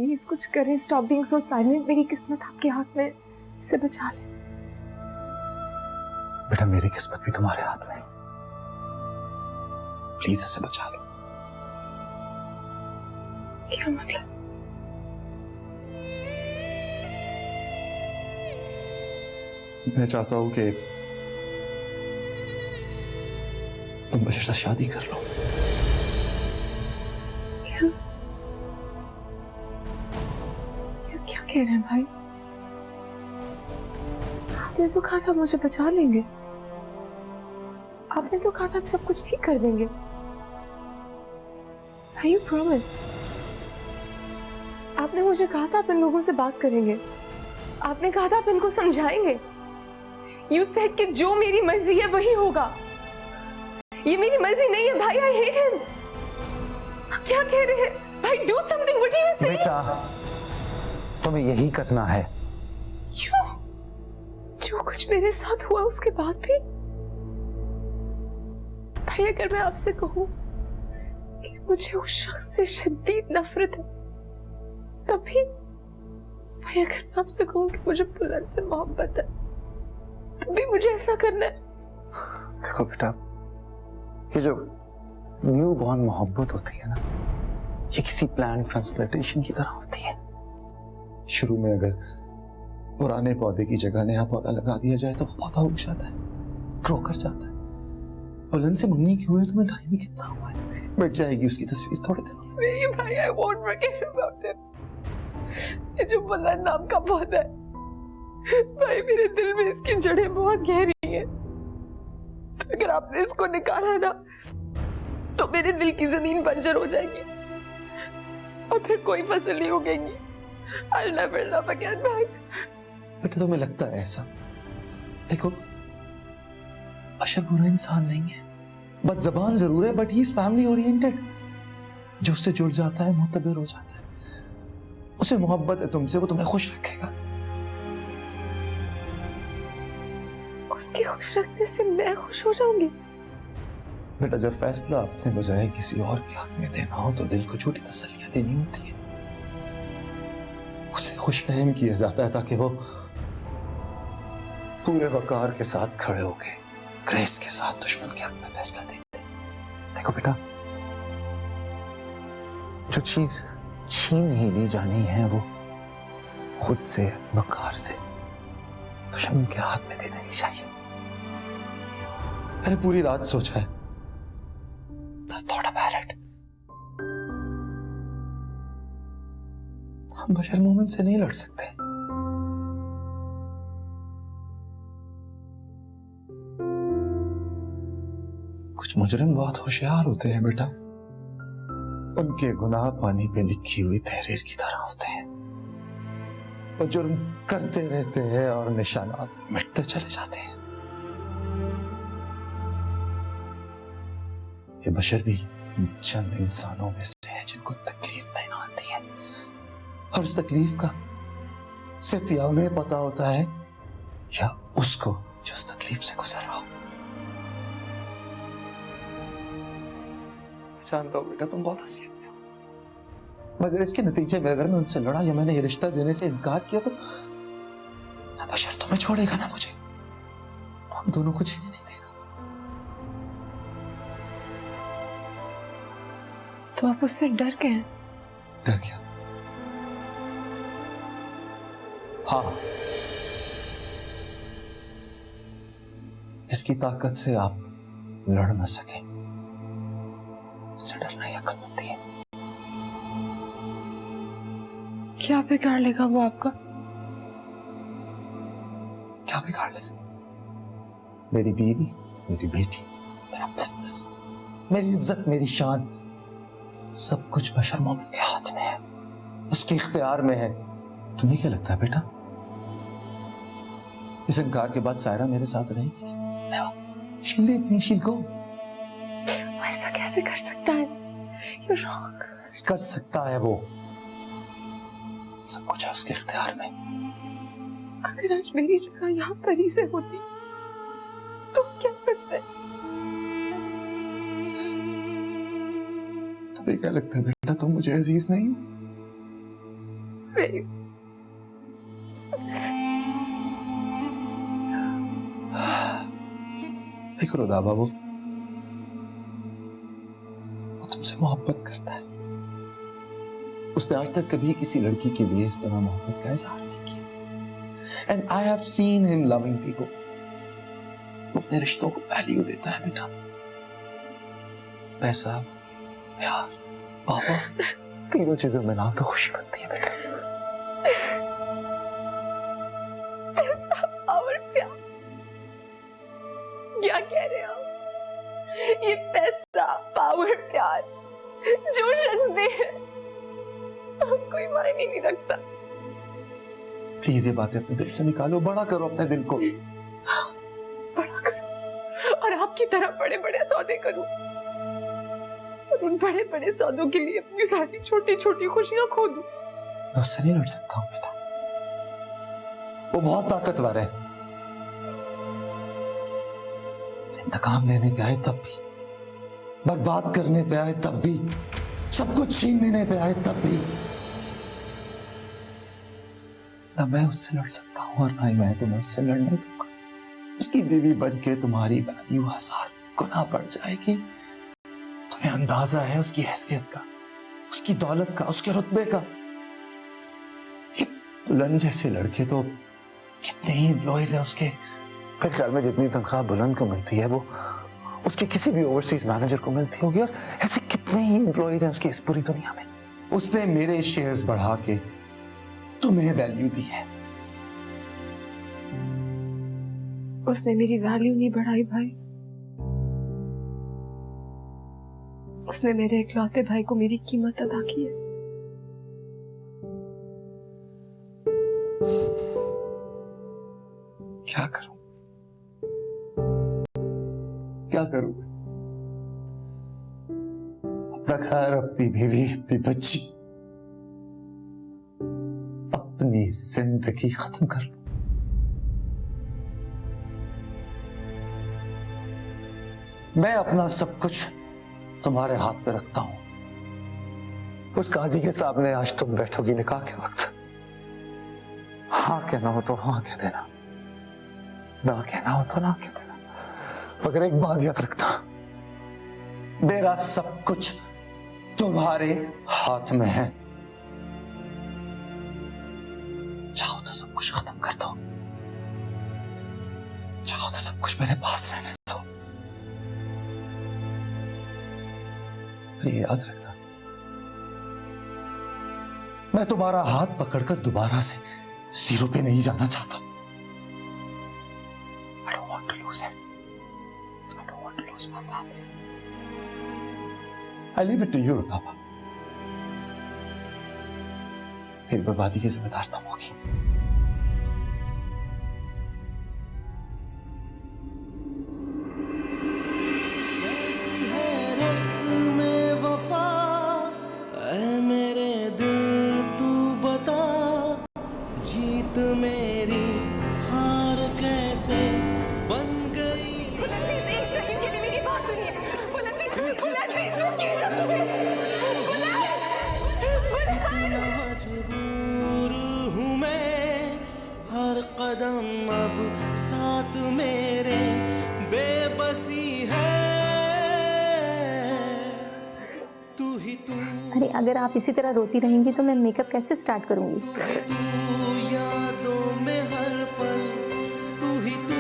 Please कुछ करें, stop being so silent. मेरी किस्मत आपके हाथ में, इसे बचा लें। बेटा मेरी किस्मत भी तुम्हारे हाथ में, प्लीज इसे बचा लो। क्या मतलब? मैं चाहता हूं कि तुम बशर से शादी कर लो। क्या कह रहे हैं भाई? आपने तो कहा था मुझे बचा लेंगे, आपने तो कहा था आप सब कुछ ठीक कर देंगे। You promised. आपने मुझे कहा था आप इन लोगों से बात करेंगे, आपने कहा था आप इनको समझाएंगे। You said कि जो मेरी मर्जी है वही होगा। ये मेरी मर्जी नहीं है भाई, I hate him। आप क्या कह रहे हैं भाई? Do something, what do you say? बेटा तुम्हें यही करना है। क्यों? जो कुछ मेरे साथ हुआ उसके बाद भी? भाई अगर मैं आपसे कहूं कि मुझे उस शख्स से शदीद नफरत है, तभी भाई अगर मैं आपसे कहूं कि मुझे बुलंद से मोहब्बत है, तभी मुझे ऐसा करना है। देखो बेटा, ये जो न्यू बॉर्न मोहब्बत होती है ना, ये किसी प्लान ट्रांसप्लांटेशन की तरह होती है। शुरू में अगर पुराने पौधे की जगह नया पौधा लगा दिया जाए तो वो पौधा उग जाता है, ग्रो कर जाता है। बुलंद से मंगनी की हुई तुम्हें टाइम ही कितना हुआ है, मिट जाएगी उसकी तस्वीर थोड़े दिनों में। नहीं भाई, I won't forget about him। ये जो बुलंद नाम का पौधा है भाई, मेरे दिल में इसकी जड़ें बहुत गहरी हैं। अगर आपने इसको निकाला ना तो मेरे दिल की जमीन बंजर हो जाएगी और फिर कोई फसल नहीं उगेगी। I'll never love again भाई। बेटा तुम्हें लगता है ऐसा? देखो बशर बुरा इंसान नहीं है, बदज़बान जरूर है, but he is family oriented. जो उससे जुड़ जाता है मुतबर हो जाता है, उसे मोहब्बत है तुमसे, वो तुम्हें खुश रखेगा। उसके खुश रखने से मैं खुश हो जाऊंगी? बेटा जब फैसला अपने बजाय किसी और के हक में देना हो तो दिल को छोटी तसल्लियां देनी होती है। उसे खुशफहम किया जाता है ताकि वो पूरे वकार के साथ खड़े होके ग्रेस के साथ दुश्मन के हक में फैसला देते। देखो बेटा, जो चीज छीन ही ली जानी है वो खुद से, वकार से दुश्मन के हाथ में दे देनी चाहिए। मैंने पूरी रात सोचा है, थोड़ा बैरट, हम बशर मोमिन से नहीं लड़ सकते। कुछ मुजरिम बहुत होशियार होते हैं बेटा, उनके गुनाह पानी पे लिखी हुई तहरीर की तरह होते हैं। वो जुर्म करते रहते हैं और निशानात मिटते चले जाते हैं। ये बशर भी चंद इंसानों में से है जिनको तकलीफ देना आती है, और उस तकलीफ का सिर्फ या उन्हें पता होता है या उसको जो उस तकलीफ से गुजर रहा हो। जानता हूं बेटा तुम बहुत हसीयत में हो, मगर इसके नतीजे में अगर मैं उनसे लड़ा या मैंने ये रिश्ता देने से इनकार किया तो ना बशर तुम्हें छोड़ेगा ना मुझे, हम दोनों को जीने नहीं देगा। तो आप उससे डर गए हैं? डर गया? हाँ, जिसकी ताकत से आप लड़ ना सके उससे डरना ही अक्लमंदी है। क्या बिगाड़ लेगा वो आपका? क्या बिगाड़ लेगा? मेरी बीवी, मेरी बेटी, मेरा बिजनेस, मेरी इज्जत, मेरी शान, सब कुछ बशर मोमिन के हाथ में है, उसके इख्तियार में है। तुम्हें क्या लगता है बेटा, इस इनकार के बाद सायरा मेरे साथ रहेगी? She'll leave me, she'll go। ऐसा कैसे कर सकता है? You're wrong। कर सकता है वो, सब कुछ है उसके इख्तियार में। अगर आज मेरी जगह यहाँ परी से होती तो क्या करते? तुम्हें क्या लगता है बेटा तुम मुझे अजीज नहीं हो? प्लीज। देखो रुदा बाबू, वो तुमसे मोहब्बत करता है। उसने आज तक कभी किसी लड़की के लिए इस तरह मोहब्बत का इजहार नहीं किया। And I have seen him loving people. वो अपने रिश्तों को वैल्यू देता है बेटा। पैसा, प्यार, पापा, तीनों चीजों में ना तो खुशी बनती है बेटा। और प्यार क्या कह रहे हो? ये पैसा, पावर, प्यार जो शख्स दे कोई मायने नहीं रखता। प्लीज ये बातें अपने दिल से निकालो, बड़ा करो अपने दिल को। बड़ा करूं और आपकी तरह बड़े बड़े सौदे करूं और उन बड़े बड़े सौदों के लिए अपनी सारी छोटी छोटी खुशियां खो दूं। मैं उससे नहीं लड़ सकता हूं बेटा। वो बहुत ताकतवर है। इंतकाम लेने पे आए तब भी, बर्बाद करने पे आए तब भी, सब कुछ छीन लेने पे आए तब भी, ना मैं उससे लड़ सकता हूं और ना ही मैं तुम्हें उससे लड़ने दूंगा। उसकी बीवी बन के तुम्हारी वैल्यू 1000 गुना बढ़ जाएगी। तुम्हें अंदाजा है उसकी हैसियत का, उसकी दौलत का, उसके रुतबे का। ये बुलंद जैसे लड़के तो कितने ही एम्प्लॉइज हैं उसके। मेरे ख्याल में जितनी तनख्वाह बुलंद को मिलती है वो उसके किसी भी ओवरसीज मैनेजर को मिलती होगी, और ऐसे कितने ही एम्प्लॉइज हैं उसकी इस पूरी दुनिया में। उसने मेरे शेयर्स बढ़ा के तुम्हें वैल्यू दी है। उसने मेरी वैल्यू नहीं बढ़ाई भाई। उसने मेरे इकलौते भाई को मेरी कीमत अदा की है। क्या करूं, क्या करूं? अपना घर, अपनी बीवी, अपनी बच्ची, अपनी जिंदगी खत्म कर लूं। मैं अपना सब कुछ तुम्हारे हाथ पे रखता हूं। उस काजी के सामने आज तुम बैठोगी निकाह के वक्त। हाँ कहना हो तो हाँ कह देना, ना कहना हो तो ना कह देना, मगर एक बात याद रखना, मेरा सब कुछ तुम्हारे हाथ में है। चाहो तो सब कुछ खत्म कर दो, चाहो तो सब कुछ मेरे पास रहने दो। ये याद रखना, मैं तुम्हारा हाथ पकड़कर दोबारा से 0 पे नहीं जाना चाहता। I don't want to lose him. I don't want to lose my family. I leave it to you, रुदाबा। मेरी बर्बादी की जिम्मेदार तुम होगी। मेरी हार कैसे बन गई। कितना मजबूर हूँ मैं, हर कदम अब साथ मेरे बेबसी है। तू ही तू। अरे अगर आप इसी तरह रोती रहेंगी तो मैं मेकअप कैसे स्टार्ट करूंगी? यादों में हर पल तू ही तू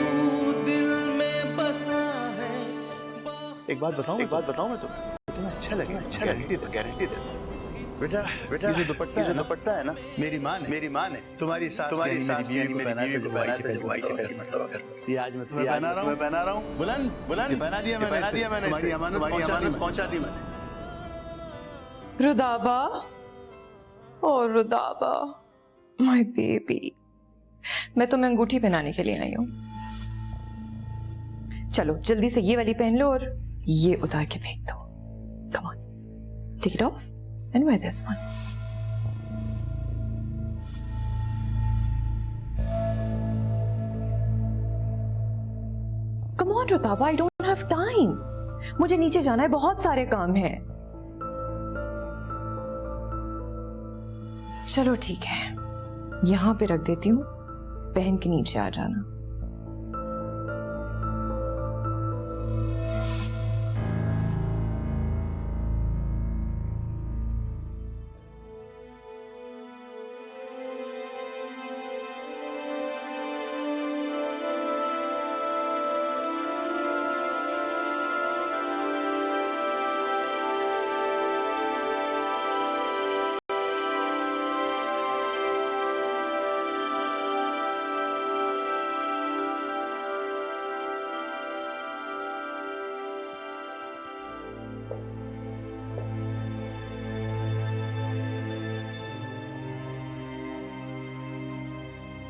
दिल में बसा है। एक बात बताऊं मैं तुम्हें अच्छा लगे, गारंटी देता हूं। बेटा ये जो दुपट्टा है ना, मेरी माँ ने तुम्हारी सास मेरी बीवी को पहना के दुआई के पैर मतलब ये आज मैं तुम्हें पहना रहा हूं। बुलंद पहना दिया मैंने, तुम्हारी अमानत पहुंचा दी मैंने। रुदाबा, ओ रुदाबा, माय बेबी, मैं तुम्हें अंगूठी पहनाने के लिए आई हूँ। चलो जल्दी से ये वाली पहन लो और ये उतार के फेंक दो। Come on, take it off and wear this one. Come on Rudaba, I don't have time. मुझे नीचे जाना है, बहुत सारे काम हैं। चलो ठीक है, यहाँ पे रख देती हूँ, पहन के नीचे आ जाना।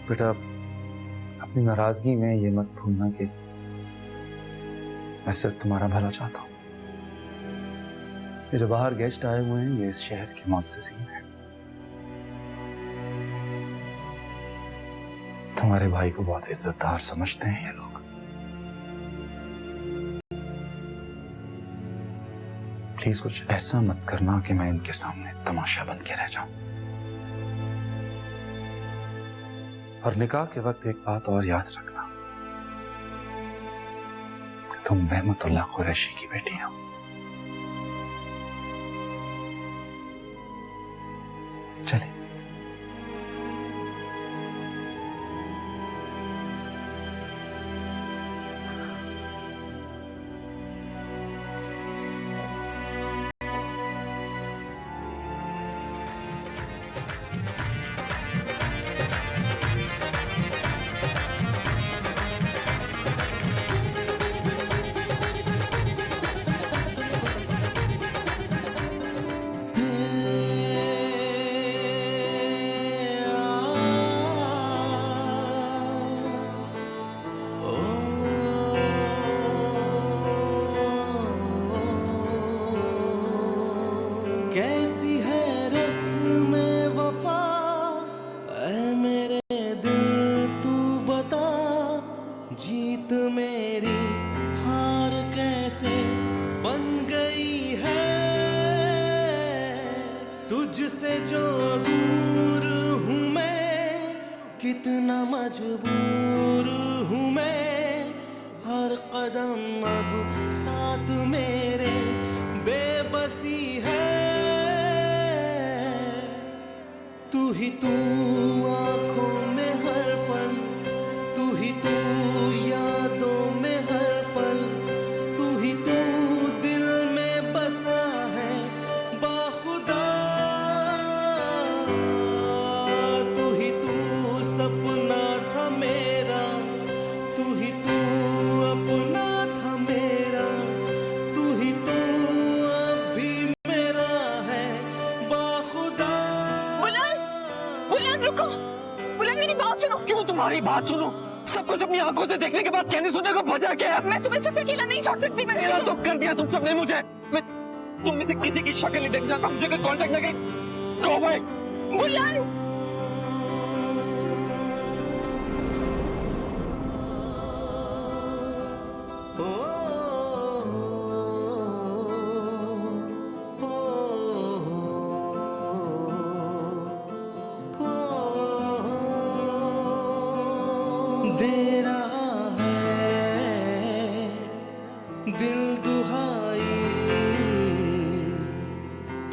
बेटा, अपनी नाराजगी में ये मत भूलना कि मैं सिर्फ तुम्हारा भला चाहता हूं। ये जो बाहर गेस्ट आए हुए हैं, ये इस शहर के मुअज़्ज़िज़ीन हैं। तुम्हारे भाई को बहुत इज्जतदार समझते हैं ये लोग। प्लीज कुछ ऐसा मत करना कि मैं इनके सामने तमाशा बन के रह जाऊं। और निकाह के वक्त एक बात और याद रखना, तुम रहमतुल्लाह कुरैशी की बेटी हो। चलिए। कैसी है रस्में वफा, ऐ मेरे दिल तू बता, जीत मेरी हार कैसे बन गई है, तुझसे जो दूर हूँ मैं, कितना मजबूर हूँ मैं, हर कदम अब साथ मेरे बेबसी है, तू ही तू आंखों में हर पल, तू ही तू यादों में हर पल, तू ही तू दिल में बसा है बाखुदा, तू ही तू सपना था मेरा, तू ही तू अपना था मेरा, तू ही तू अब भी मेरा है बाखुदा। बुलंद रुको, बुलंद मेरी बात सुनो। क्यों तुम्हारी बात सुनो? सब कुछ अपनी आंखों से देखने के बाद कहने सुनने को बचा क्या है? मैं तुम्हें सिर्फ अकेला नहीं छोड़ सकती। मैं मेरा तो कर दिया तुम सबने मुझे। मैं तुम में से किसी की शक्ल नहीं देखना, हमसे कोई कांटेक्ट न करें। कहो भाई। बुलंद दे रहा है दिल दुहाई,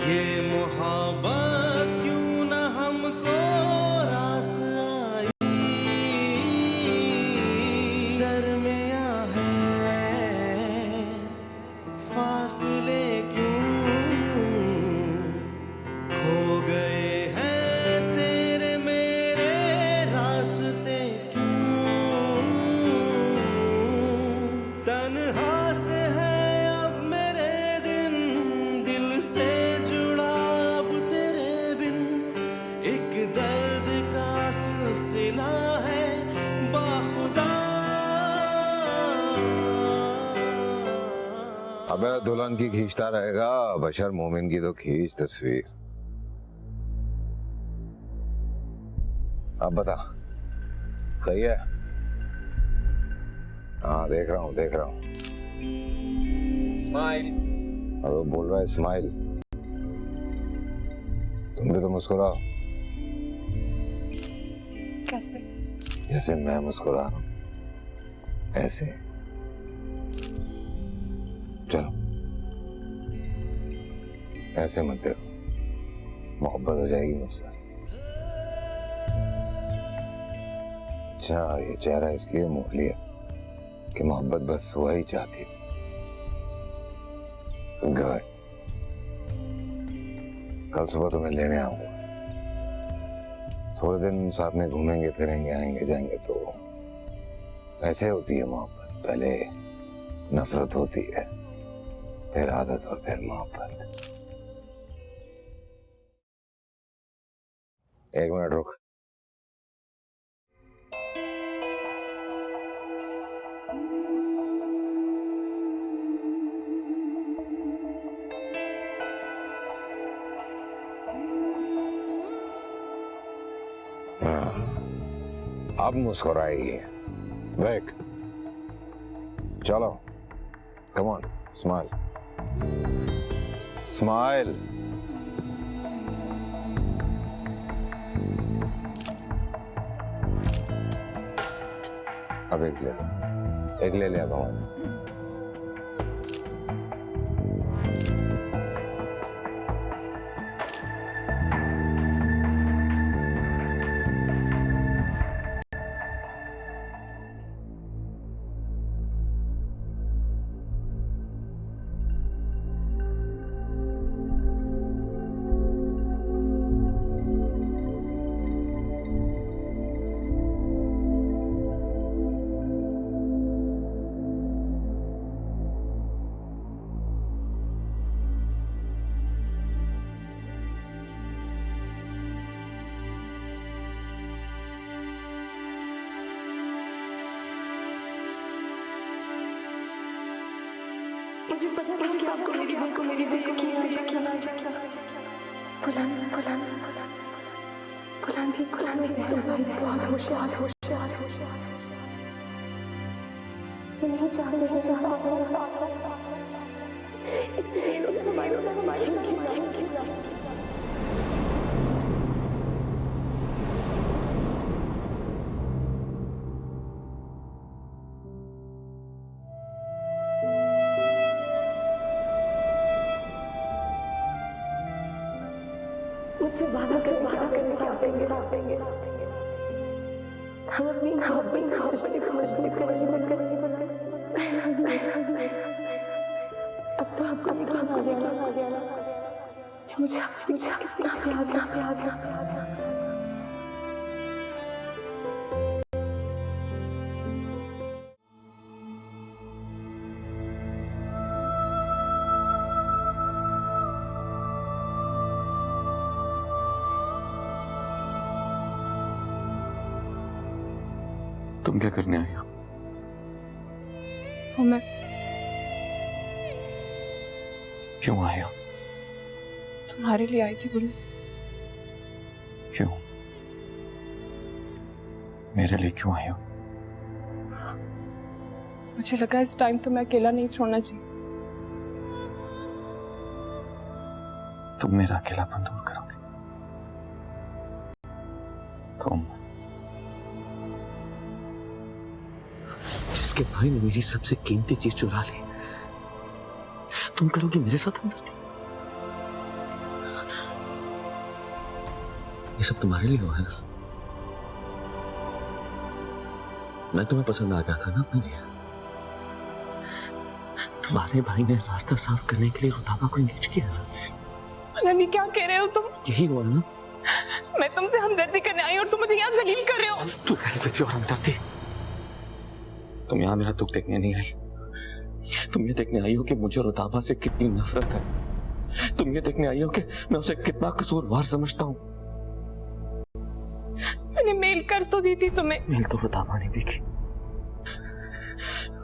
ये मोहब्बत क्यों न हमको रास आई, दरमियां है फासले क्यों, खो गए हैं तेरे मेरे रास्ते क्यों, तन्हा से है अब मेरे दिन, दिल से जुड़ा अब तेरे बिन, एक दर्द का सिलसिला है बाखुदा। अबे दुल्हन की खींचता रहेगा, बशर मोमिन की तो खींच तस्वीर। अब बता, सही है? हाँ देख रहा हूँ, देख रहा हूँ। स्माइल। अब वो बोल रहा है स्माइल, तुम भी तो मुस्कुराओ। कैसे? जैसे मैं मुस्कुरा रहा हूं ऐसे। चलो ऐसे मत देखो, मोहब्बत हो जाएगी मुझसे। अच्छा, ये चेहरा इसलिए मोड़ लिया कि मोहब्बत बस हुआ ही चाहती। गुड, कल सुबह तुम्हें लेने आऊंगा। थोड़े दिन साथ में घूमेंगे फिरेंगे, आएंगे जाएंगे। तो ऐसे होती है मोहब्बत, पहले नफरत होती है, फिर आदत और फिर मोहब्बत। एक मिनट रुक। अब मुस्कुराइए। देख, चलो, कम ऑन, स्माइल स्माइल। अब एक ले लो, एक ले लिया भगवान। मुझे पता था कि आपको मेरी बहन को मेरी बहन की बुलान की बहन बहुत होशियार नहीं चाहते इसलिए लोग मुझसे वादा कर साथ देंगे। हम अपनी मोहब्बत सोचते अब तो आपको आ गया ना मुझे कितना प्यार तुम क्या करने आई हो? वो मैं क्यों आए हो? तुम्हारे लिए आई थी बुल्लू। क्यों? मेरे लिए क्यों आए हो? मुझे लगा इस टाइम तो मैं अकेला नहीं छोड़ना चाहिए। तुम मेरा अकेलापन दूर करोगे? तुम जिसके भाई ने मेरी सबसे कीमती चीज चुरा ली, तुम करोगे मेरे साथ हमदर्दी? ये सब तुम्हारे लिए हुआ है ना? मैं तुम्हें पसंद आ गया था ना अपने लिए। तुम्हारे भाई ने रास्ता साफ करने के लिए रुताबा को इंगेज किया ना? मलानी, क्या कह रहे हो तुम? यही हुआ ना? मैं तुमसे हमदर्दी करने आई और तुम मुझे यहाँ जलील कर रहे हो। तू कह देती और हमदर्दी? तुम यहाँ मेरा दुख देखने नहीं आई। तुम ये देखने आई हो कि मुझे रुताबा से कितनी नफरत है। तुम ये देखने आई हो कि मैं उसे कितना कसूरवार समझता हूँ। मैंने मेल कर तो दी थी तुम्हें। मेल तो रुताबा ने भी की,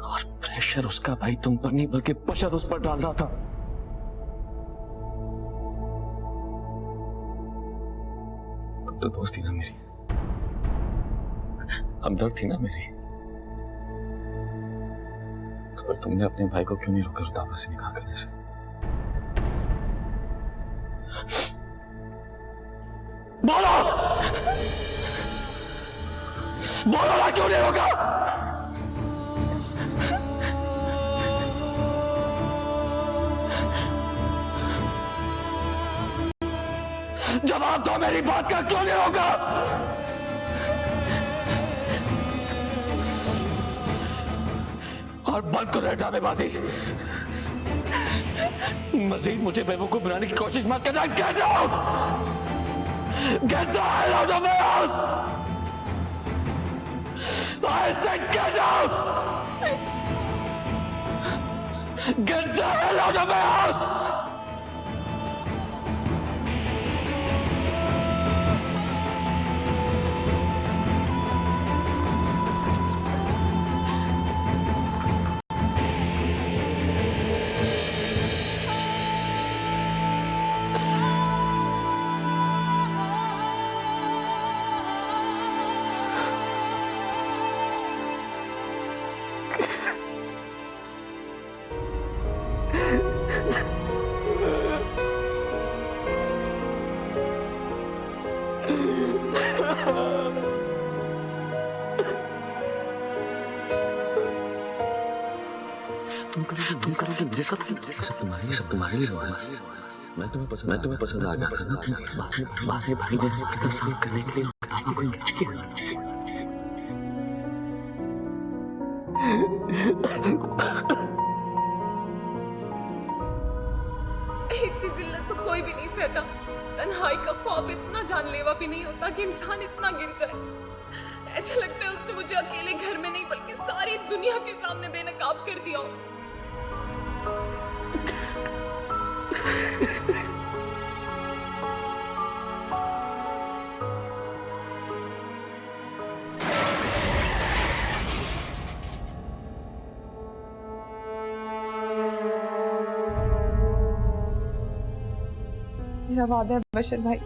और प्रेशर उसका भाई तुम पर नहीं बल्कि बशर उस पर डाल रहा था। तुम तो दोस्त थी ना मेरी, हमदर्द थी ना मेरी। तो पर तुमने अपने भाई को क्यों नहीं रोका रुताबा से निकाह करने से? बोलो! बोलो ना, क्यों नहीं रोका? जवाब दो मेरी बात का, क्यों नहीं रोका? और बंद करो ड्रामेबाजी। मजीद मुझे बेवकूफ बनाने की कोशिश मत करना। Get out! Get the hell out of my house! I said get out! Get the hell out of my house! तुम करोगे मेरे साथ? सब तुम्हारे लिए हुआ है। मैं तुम्हें पसंद आ गया था ना। तुम्हारे भाई ने रिश्ता साफ करने के लिए आपको एंगेज किया। इतनी जिल्लत तो कोई भी नहीं सहता। तन्हाई का खौफ इतना जानलेवा भी नहीं होता कि इंसान इतना गिर जाए। ऐसा लगता है उसने मुझे अकेले घर में नहीं बल्कि सारी दुनिया के सामने बेनकाब कर दिया। मेरा वादा है बशर भाई,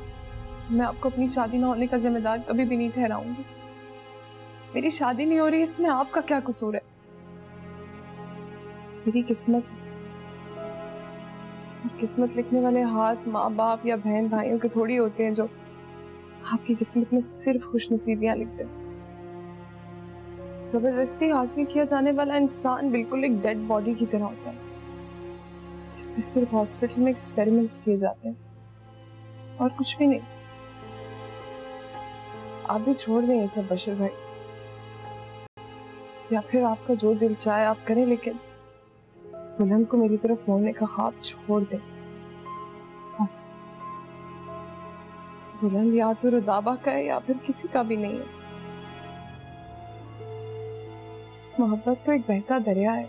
मैं आपको अपनी शादी ना होने का जिम्मेदार कभी भी नहीं ठहराऊंगी। मेरी शादी नहीं हो रही, इसमें आपका क्या कसूर है? मेरी किस्मत है। किस्मत लिखने वाले हाथ माँ बाप या बहन भाइयों के थोड़ी होते हैं जो आपकी किस्मत में सिर्फ खुशनसीबियां लिखते हैं। जबरदस्ती हासिल किया जाने वाला इंसान बिल्कुल एक डेड बॉडी की तरह होता है जिसमें सिर्फ हॉस्पिटल में एक्सपेरिमेंट्स किए जाते हैं और कुछ भी नहीं। आप भी छोड़ दें ये सब बशर भाई, या फिर आपका जो दिल चाहे आप करें, लेकिन बुलंद को मेरी तरफ मोड़ने का ख्वाब छोड़ दें बस। बुलंद या तो रुदाबा का है या फिर किसी का भी नहीं है। मोहब्बत तो एक बहता दरिया है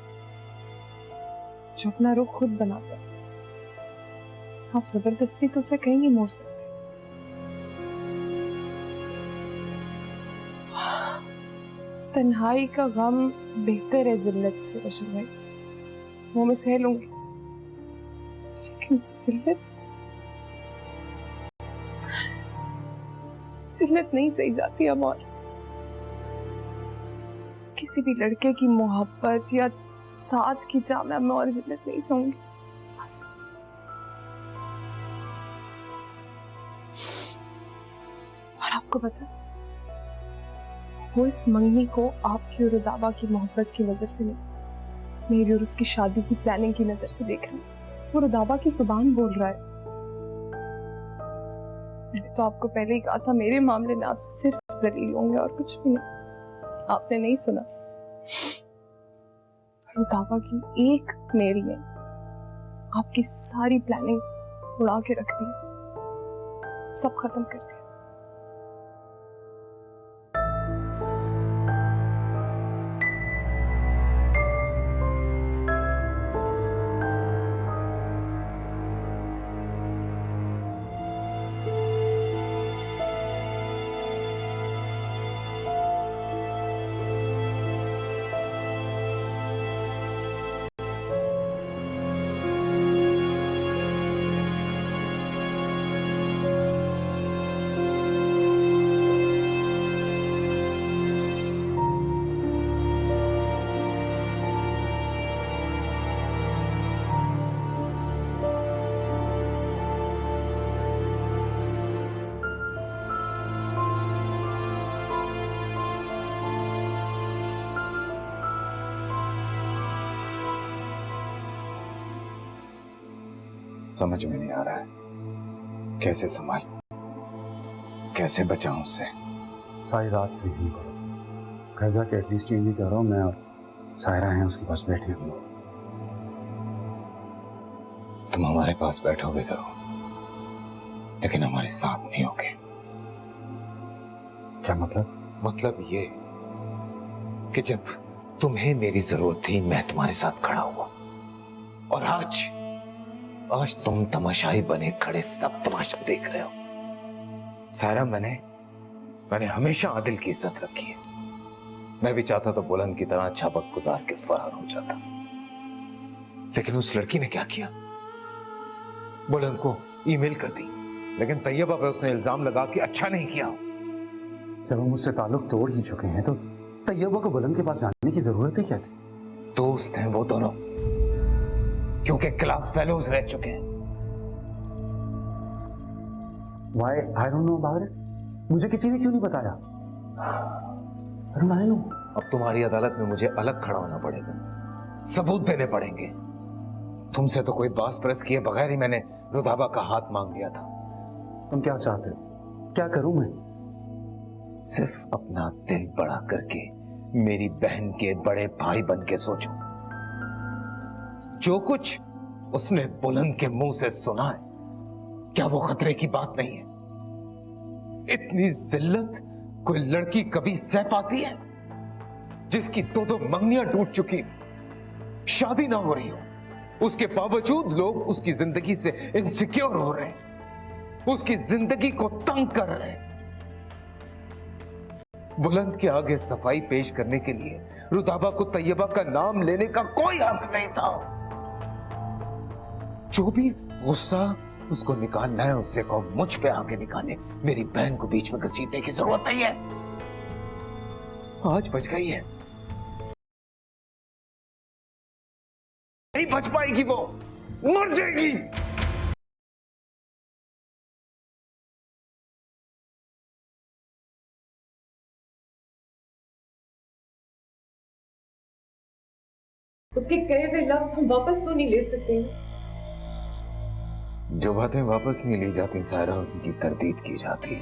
जो अपना रुख खुद बनाता है। आप जबरदस्ती तो उसे कहीं नहीं मोड़ सकते। तन्हाई का गम बेहतर है जिल्लत से बशर भाई, वो मैं सह लूंगी, लेकिन जिल्लत नहीं सही जाती अब। और किसी भी लड़के की मोहब्बत या साथ की जामे में और जिल्लत नहीं सहूंगी बस। और आपको पता, वो इस मंगनी को आपकी और रुदाबा की मोहब्बत की नजर से नहीं, मेरी और उसकी शादी की प्लानिंग की नजर से देख रहा है। वो रुदाबा की जुबान बोल रहा है। मैंने तो आपको पहले ही कहा था मेरे मामले में आप सिर्फ जलील होंगे और कुछ भी नहीं। आपने नहीं सुना। रुदाबा की एक मेल ने आपकी सारी प्लानिंग उड़ा के रख दी, सब खत्म कर दिया। समझ में नहीं आ रहा है कैसे संभालूं, कैसे बचाऊं उससे। सारी रात से यही बोला था, घर जाके एटलीस्ट चेंज ही कर रहा हूँ। मैं और सायरा हैं उसके पास बैठे हुए। तुम हमारे पास बैठोगे जरूर, लेकिन हमारे साथ नहीं होगे। क्या मतलब? मतलब ये कि जब तुम्हें मेरी जरूरत थी मैं तुम्हारे साथ खड़ा हुआ, और आज तुम तमाशाई बने खड़े सब तमाशा देख रहे हो। सायरा, मैंने हमेशा आदिल की इज्जत रखी है। मैं भी चाहता तो बुलंद की तरह अच्छा वक्त गुजार के फरार हो जाता, लेकिन उस लड़की ने क्या किया? बुलंद को ईमेल कर दी, लेकिन तैयबा पे उसने इल्जाम लगा कि अच्छा नहीं किया। जब हम उससे ताल्लुक तोड़ ही चुके हैं तो तैयबा को बुलंद के पास जाने की जरूरत ही क्या थी? दोस्त हैं वो दोनों, क्योंकि क्लास फेलोज रह चुके हैं। Why? I don't know about it. मुझे किसी ने क्यों नहीं बताया? I don't know. अब तुम्हारी अदालत में मुझे अलग खड़ा होना पड़ेगा, सबूत देने पड़ेंगे। तुमसे तो कोई बास परस किए बगैर ही मैंने रुदाबा का हाथ मांग लिया था। तुम क्या चाहते हो? क्या करूं मैं? सिर्फ अपना दिल बड़ा करके मेरी बहन के बड़े भाई बन के सोचो। जो कुछ उसने बुलंद के मुंह से सुना है, क्या वो खतरे की बात नहीं है? इतनी जिल्लत कोई लड़की कभी सह पाती है, जिसकी दो मंगनियां टूट चुकी, शादी ना हो रही हो, उसके बावजूद लोग उसकी जिंदगी से इनसिक्योर हो रहे हैं, उसकी जिंदगी को तंग कर रहे हैं। बुलंद के आगे सफाई पेश करने के लिए रुदाबा को तैयबा का नाम लेने का कोई हक नहीं था। जो भी गुस्सा उसको निकालना है उससे कहो मुझ पे आगे निकाले, मेरी बहन को बीच में घसीटने की जरूरत नहीं है। आज बच गई है, नहीं बच पाएगी, वो मर जाएगी। उसके कहे हुए लफ्ज हम वापस तो नहीं ले सकते। जो बातें वापस नहीं ली जाती सायरा, उनकी तरदीद की जाती है।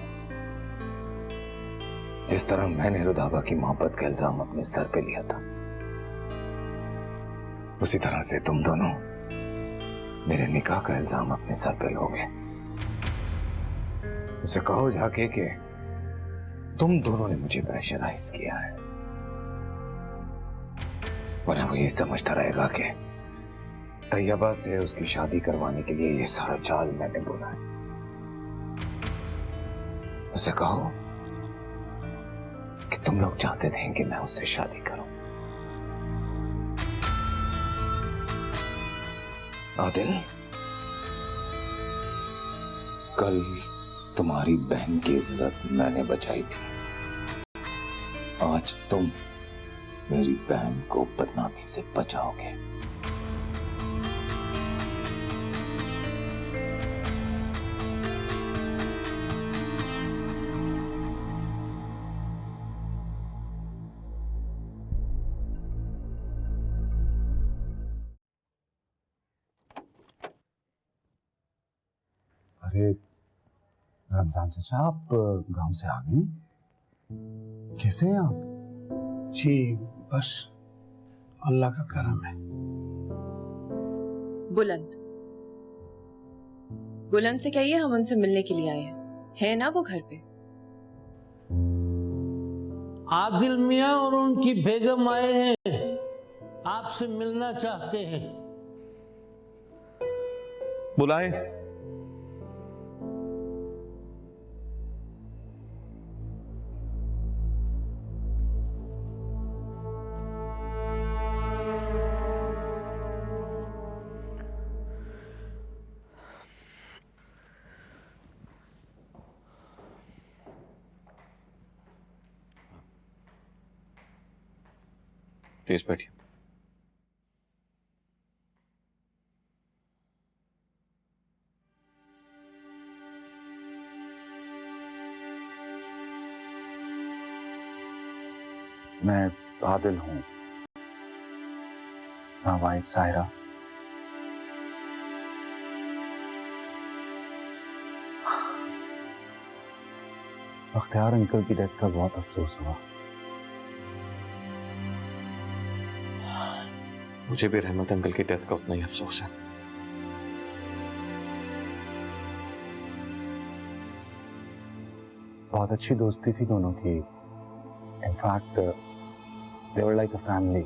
जिस तरह मैंने रुदाबा की मोहब्बत का इल्जाम अपने सर पे लिया था, उसी तरह से तुम दोनों मेरे निकाह का इल्जाम अपने सर पे लोगे। उसे कहो जाके कि तुम दोनों ने मुझे प्रेशराइज किया है, वरना वो ये समझता रहेगा कि तैयबा से उसकी शादी करवाने के लिए ये सारा चाल मैंने बुना है। उसे कहो कि तुम लोग चाहते थे कि मैं उससे शादी करूं। आदिल, कल तुम्हारी बहन की इज्जत मैंने बचाई थी, आज तुम मेरी बहन को बदनामी से बचाओगे। अरे रमजान चाचा, आप गांव से आ गए? कैसे हैं आप? जी बस अल्लाह का करम है। बुलंद से कहिए हम उनसे मिलने के लिए आए हैं, है ना वो घर पे? आदिल मियां और उनकी बेगम आए हैं, आपसे मिलना चाहते हैं। बुलाएं। प्लीज बैठिए। मैं आदिल हूँ, वाइफ सायरा। अख्तियार अंकल की डेथ का बहुत अफसोस हुआ। मुझे भी रहमत अंकल की डेथ का उतना ही अफसोस है। बहुत अच्छी दोस्ती थी दोनों की। In fact they were like a family.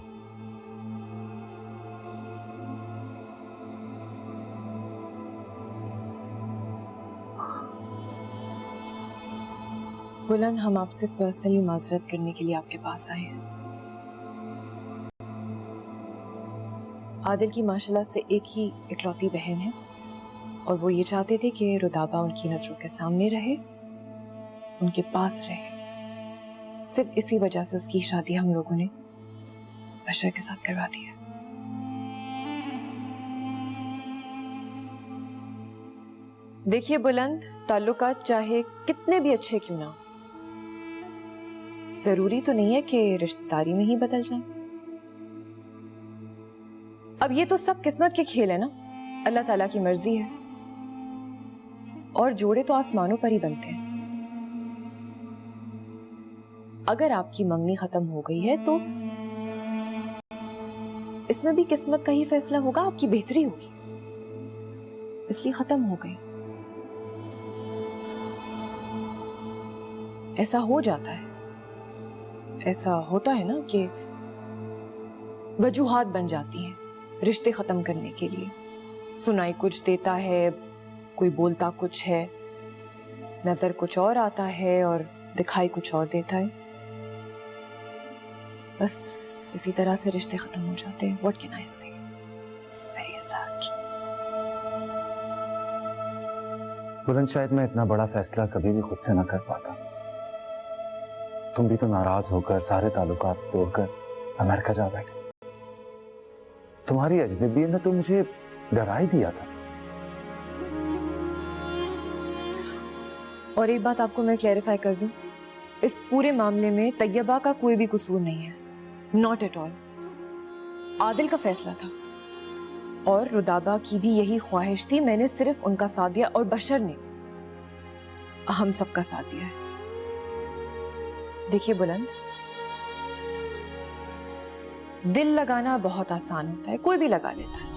बुलंद, हम आपसे पर्सनली माजरत करने के लिए आपके पास आए हैं। आदिल की माशाल्लाह से एक ही इकलौती बहन है और वो ये चाहते थे कि रुदाबा उनकी नजरों के सामने रहे, उनके पास रहे। सिर्फ इसी वजह से उसकी शादी हम लोगों ने बशर के साथ करवा दी है। देखिए बुलंद, ताल्लुकात चाहे कितने भी अच्छे क्यों ना, जरूरी तो नहीं है कि रिश्तेदारी में ही बदल जाए। अब ये तो सब किस्मत के खेल है ना, अल्लाह ताला की मर्जी है। और जोड़े तो आसमानों पर ही बनते हैं। अगर आपकी मंगनी खत्म हो गई है तो इसमें भी किस्मत का ही फैसला होगा, आपकी बेहतरी होगी, इसलिए खत्म हो गई। ऐसा हो जाता है, ऐसा होता है ना कि वजूहात बन जाती हैं रिश्ते खत्म करने के लिए। सुनाई कुछ देता है, कोई बोलता कुछ है, नजर कुछ और आता है और दिखाई कुछ और देता है। बस इसी तरह से रिश्ते खत्म हो जाते हैं। What can I say? It's very sad. बुलंद, शायद मैं इतना बड़ा फैसला कभी भी खुद से ना कर पाता। तुम भी तो नाराज होकर सारे ताल्लुकात तोड़कर अमेरिका जा बैठे। तुम्हारी अजनबी ने तो मुझे डरा ही दिया था। और एक बात आपको मैं क्लैरिफाई कर दूं, इस पूरे मामले में तैयबा का कोई भी कसूर नहीं है, नॉट एट ऑल। आदिल का फैसला था और रुदाबा की भी यही ख्वाहिश थी। मैंने सिर्फ उनका साथ दिया और बशर ने हम सबका साथ दिया है। देखिए बुलंद, दिल लगाना बहुत आसान होता है, कोई भी लगा लेता है,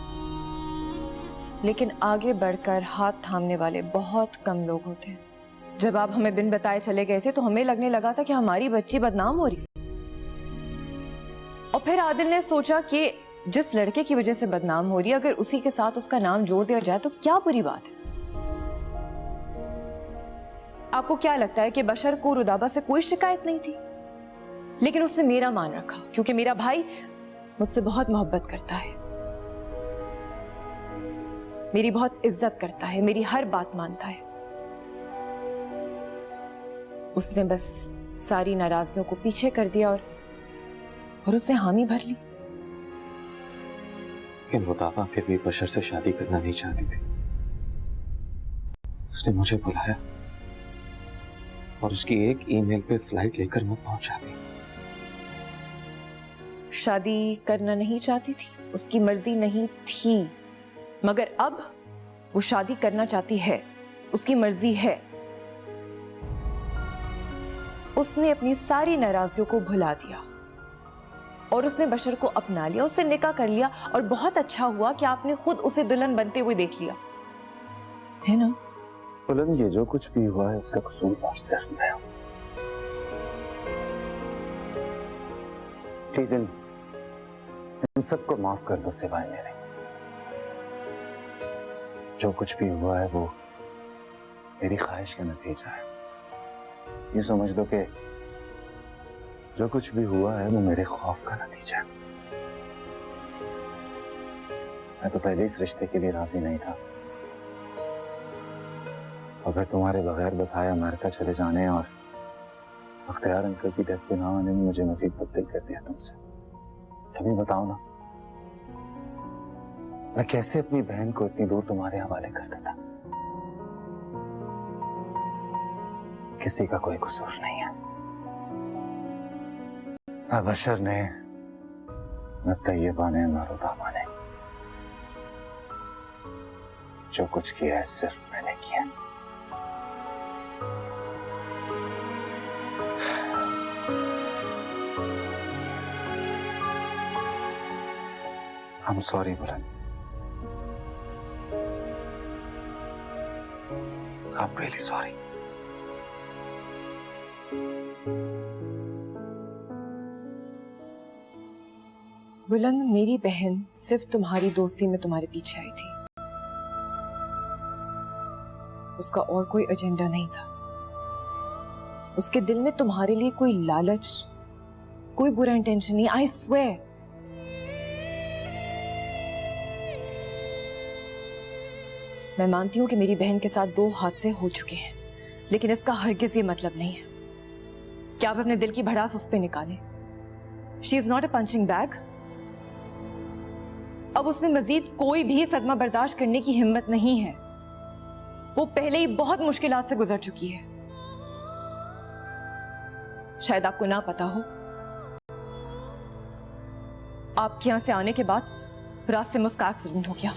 लेकिन आगे बढ़कर हाथ थामने वाले बहुत कम लोग होते हैं। जब आप हमें बिन बताए चले गए थे तो हमें लगने लगा था कि हमारी बच्ची बदनाम हो रही, और फिर आदिल ने सोचा कि जिस लड़के की वजह से बदनाम हो रही है, अगर उसी के साथ उसका नाम जोड़ दिया जाए तो क्या बुरी बात है। आपको क्या लगता है कि बशर को रुदाबा से कोई शिकायत नहीं थी? लेकिन उसने मेरा मान रखा क्योंकि मेरा भाई मुझसे बहुत मोहब्बत करता है, मेरी बहुत इज्जत करता है, मेरी हर बात मानता है। उसने बस सारी नाराजगियों को पीछे कर दिया और उसने हामी भर ली। लेकिन रुदाबा फिर भी बशर से शादी करना नहीं चाहती थी। उसने मुझे बुलाया और उसकी एक ईमेल पे फ्लाइट लेकर मैं पहुंचा गई। शादी करना नहीं चाहती थी, उसकी मर्जी नहीं थी, मगर अब वो शादी करना चाहती है, उसकी मर्जी है। उसने अपनी सारी नाराजगियों को भुला दिया और उसने बशर को अपना लिया, उससे निकाह कर लिया। और बहुत अच्छा हुआ कि आपने खुद उसे दुल्हन बनते हुए देख लिया, है ना? बुलंद, ये जो कुछ भी हुआ है उसका कसूरवार सिर्फ मैं हूं। प्लीज इन सबको माफ कर दो सिवाय मेरे। जो कुछ भी हुआ है वो मेरी ख्वाहिश का नतीजा है। यूं समझ लो कि जो कुछ भी हुआ है वो मेरे खौफ का नतीजा है। मैं तो पहले इस रिश्ते के लिए राजी नहीं था, और फिर तुम्हारे बगैर बताए अमेरिका चले जाने और अख्तियार अंकल की डेथ पे ना आने में मुझे मजीद तब्दील कर दिया तुमसे। तभी बताओ ना, मैं कैसे अपनी बहन को इतनी दूर तुम्हारे हवाले कर देता? किसी का कोई कसूर नहीं है, न बशर ने, न तैयबा ने, न रुदाबा ने। जो कुछ किया है सिर्फ मैंने किया। I'm sorry, बुलंद। I'm really sorry. बुलंद, मेरी बहन सिर्फ तुम्हारी दोस्ती में तुम्हारे पीछे आई थी, उसका और कोई एजेंडा नहीं था। उसके दिल में तुम्हारे लिए कोई लालच, कोई बुरा इंटेंशन नहीं। I swear. मैं मानती हूं कि मेरी बहन के साथ 2 हादसे हो चुके हैं, लेकिन इसका हरगिज ये मतलब नहीं है कि आप अपने दिल की भड़ास उस पर निकालें। She is not a punching bag. अब उसमें मजीद कोई भी सदमा बर्दाश्त करने की हिम्मत नहीं है। वो पहले ही बहुत मुश्किलात से गुजर चुकी है। शायद आपको ना पता हो, आपके यहां से आने के बाद रात से मुस्का एक्सीडेंट हो गया।